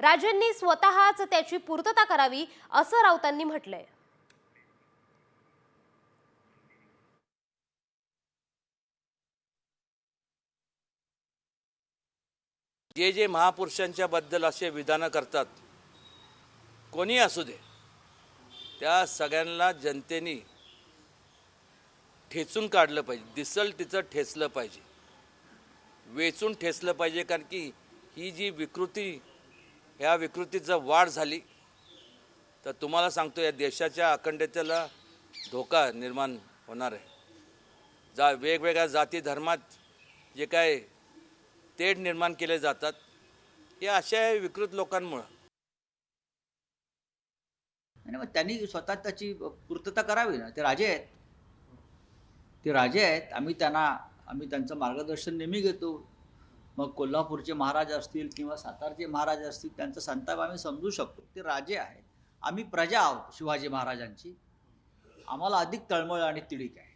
राजेंनी स्वतःच त्याची पूर्तता करावी असं राऊतांनी म्हटलंय। जे जे महापुरुषांच्या बद्दल असे विधानं करतात, कोणी असू दे, त्या सगळ्यांना जनतेने ठेचून काढलं पाहिजे, दिसल तिचं ठेचलं पाहिजे, वेचून ठेचलं पाहिजे। कारण की ही जी विकृती, ह्या विकृतीचं वाढ झाली तर तुम्हाला सांगतो या देशाच्या अखंडतेला धोका निर्माण होणार आहे। वेगवेगळ्या जाती धर्मात जे काय तेढ निर्माण केले जातात हे अशा विकृत लोकांमुळे। आणि मग त्यांनी स्वतः त्याची पूर्तता करावी ना। ते राजे आहेत, ते राजे आहेत। आम्ही त्यांचं मार्गदर्शन नेहमी घेतो। मग कोल्हापूरचे महाराज असतील किंवा सातारचे महाराज असतील, त्यांचा संताप आम्ही समजू शकतो। ते राजे आहेत, आम्ही प्रजा आहोत शिवाजी महाराजांची। आम्हाला अधिक तळमळ आणि तिढीक आहे।